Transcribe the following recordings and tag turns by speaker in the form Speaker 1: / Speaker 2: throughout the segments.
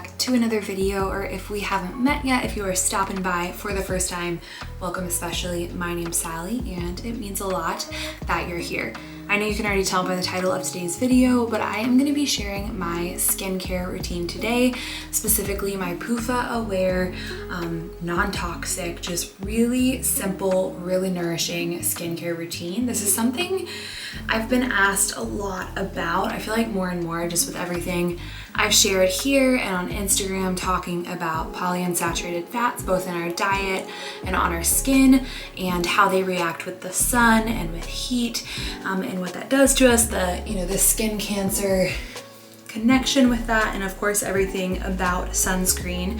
Speaker 1: back to another video, or if we haven't met yet, if you are stopping by for the first time, welcome especially. My name's Sally and it means a lot that you're here. I know you can already tell by the title of today's video, but I am going to be sharing my skincare routine today, specifically my PUFA aware, non-toxic, just really simple, really nourishing skincare routine. This is something I've been asked a lot about. I feel like more and more just with everything I've shared here and on Instagram talking about polyunsaturated fats, both in our diet and on our skin, and how they react with the sun and with heat, and what that does to us, the skin cancer connection with that, and of course everything about sunscreen.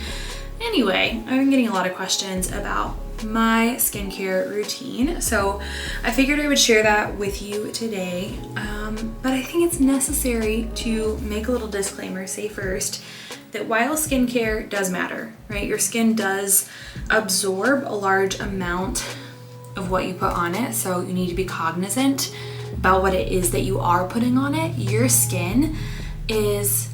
Speaker 1: Anyway, I've been getting a lot of questions about my skincare routine, so I figured I would share that with you today. But I think it's necessary to make a little disclaimer, say first, that while skincare does matter, right? Your skin does absorb a large amount of what you put on it, so you need to be cognizant about what it is that you are putting on it. Your skin is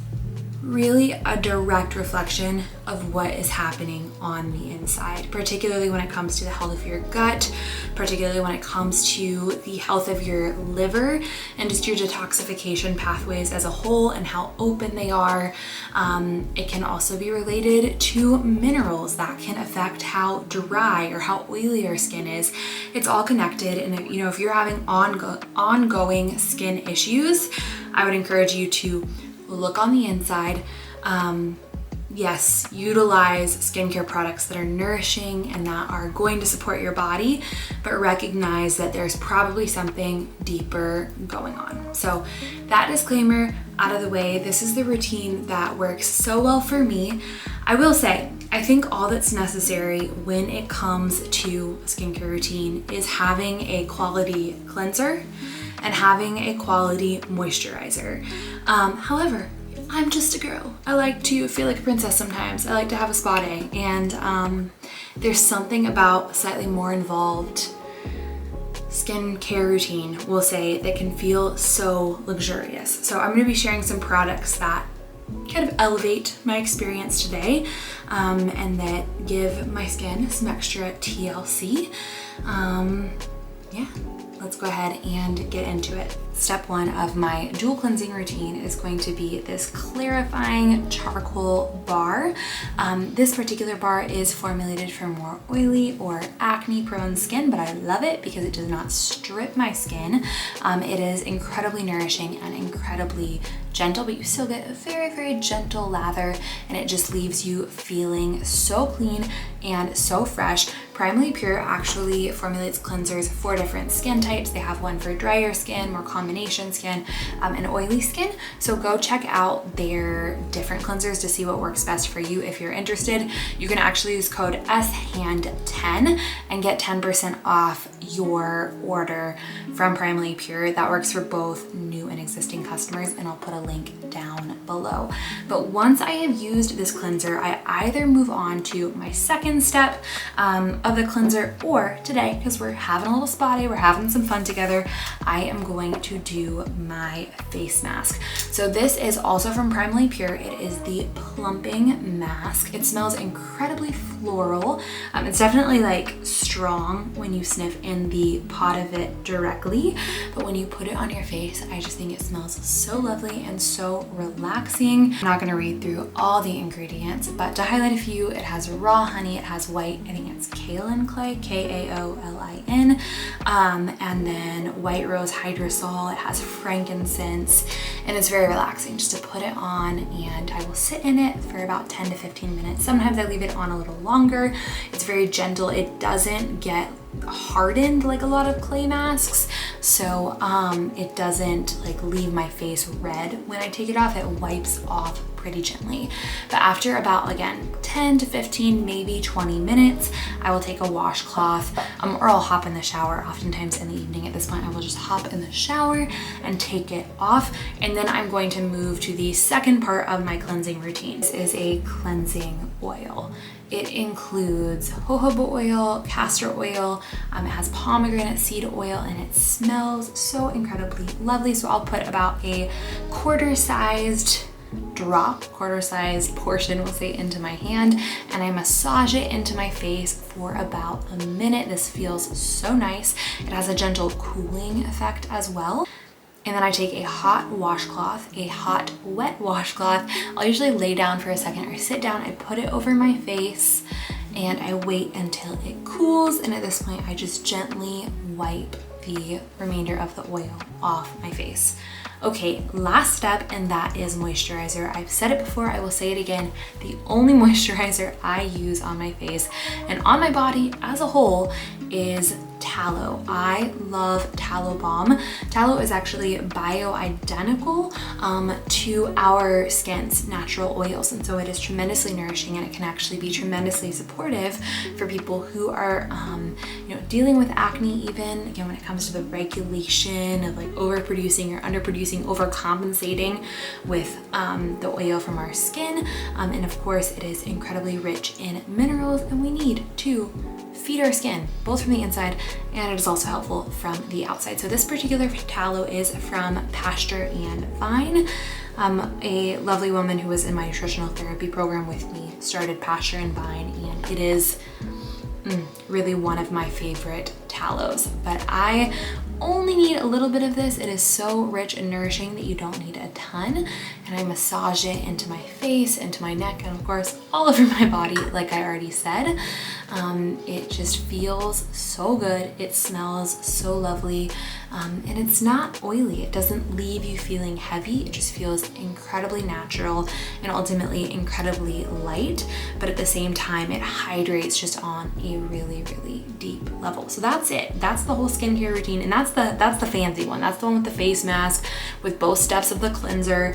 Speaker 1: really a direct reflection of what is happening on the inside, particularly when it comes to the health of your gut, particularly when it comes to the health of your liver and just your detoxification pathways as a whole and how open they are. It can also be related to minerals that can affect how dry or how oily your skin is. It's all connected, and if you're having ongoing skin issues, I would encourage you to look on the inside. Yes, utilize skincare products that are nourishing and that are going to support your body, but recognize that there's probably something deeper going on. So that disclaimer out of the way, this is the routine that works so well for me. I will say, I think all that's necessary when it comes to a skincare routine is having a quality cleanser and having a quality moisturizer. However, I'm just a girl. I like to feel like a princess sometimes. I like to have a spa day, and there's something about a slightly more involved skincare routine, we'll say, that can feel so luxurious. So I'm going to be sharing some products that kind of elevate my experience today, and that give my skin some extra TLC. Yeah. Let's go ahead and get into it. Step one of my dual cleansing routine is going to be this clarifying charcoal bar. This particular bar is formulated for more oily or acne prone skin, but I love it because it does not strip my skin. It is incredibly nourishing and incredibly gentle, but you still get a very, very gentle lather, and it just leaves you feeling so clean and so fresh. Primarily Pure actually formulates cleansers for different skin types. They have one for drier skin, more combination skin, and oily skin. So go check out their different cleansers to see what works best for you. If you're interested, you can actually use code SHAND10 and get 10% off your order from Primarily Pure. That works for both new and existing customers, and I'll put a link down below. But once I have used this cleanser, I either move on to my second step of the cleanser, or today, because we're having a little spa day, we're having some fun together, I am going to do my face mask. So this is also from Primarily Pure. It is the plumping mask. It smells incredibly floral. It's definitely like strong when you sniff in the pot of it directly, but when you put it on your face, I just think it smells so lovely and so relaxing. I'm not going to read through all the ingredients, but to highlight a few, it has raw honey, it has white, I think it's kaolin clay, Kaolin, and then white rose hydrosol. It has frankincense, and it's very relaxing just to put it on, and I will sit in it for about 10 to 15 minutes. Sometimes I leave it on a little longer. It's very gentle. It doesn't get hardened like a lot of clay masks, so it doesn't like leave my face red when I take it off. It wipes off pretty gently. But after about, again, 10 to 15, maybe 20 minutes, I will take a washcloth, or I'll hop in the shower. Oftentimes in the evening at this point, I will just hop in the shower and take it off. And then I'm going to move to the second part of my cleansing routine. This is a cleansing oil. It includes jojoba oil, castor oil, it has pomegranate seed oil, and it smells so incredibly lovely. So I'll put about a quarter-sized drop, quarter-sized portion, we'll say, into my hand, and I massage it into my face for about a minute. This feels so nice. It has a gentle cooling effect as well. And then I take a hot washcloth, a hot wet washcloth. I'll usually lay down for a second or sit down. I put it over my face and I wait until it cools. And at this point, I just gently wipe the remainder of the oil off my face. Okay, last step, and that is moisturizer. I've said it before, I will say it again. The only moisturizer I use on my face and on my body as a whole is tallow. I love tallow balm. Tallow is actually bioidentical to our skin's natural oils, and so it is tremendously nourishing, and it can actually be tremendously supportive for people who are dealing with acne, even when it comes to the regulation of like overproducing or underproducing, overcompensating with the oil from our skin. And of course, it is incredibly rich in minerals, and we need to feed our skin, both from the inside, and it is also helpful from the outside. So this particular tallow is from Pasture and Vine. A lovely woman who was in my nutritional therapy program with me started Pasture and Vine, and it is really one of my favorite tallows. But I only need a little bit of this. It is so rich and nourishing that you don't need a ton. And I massage it into my face, into my neck, and of course all over my body, like I already said. It just feels so good. It smells so lovely. And it's not oily. It doesn't leave you feeling heavy. It just feels incredibly natural and ultimately incredibly light. But at the same time, it hydrates just on a really, really deep level. So that's it. That's the whole skincare routine. And that's the fancy one. That's the one with the face mask with both steps of the cleanser.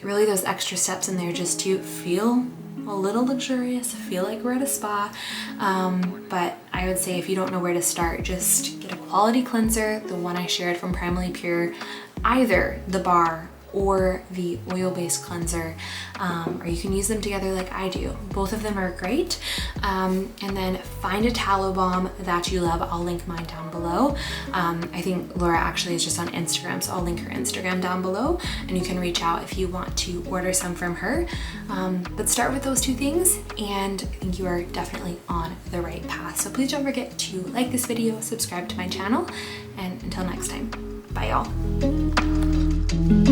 Speaker 1: Really those extra steps in there just to feel a little luxurious, feel like we're at a spa. But I would say if you don't know where to start, just get a quality cleanser, the one I shared from Primarily Pure, either the bar or the oil-based cleanser, or you can use them together like I do. Both of them are great. And then find a tallow balm that you love. I'll link mine down below. I think Laura actually is just on Instagram, so I'll link her Instagram down below, and you can reach out if you want to order some from her. But start with those two things, and I think you are definitely on the right path. So please don't forget to like this video, subscribe to my channel, and until next time, bye y'all.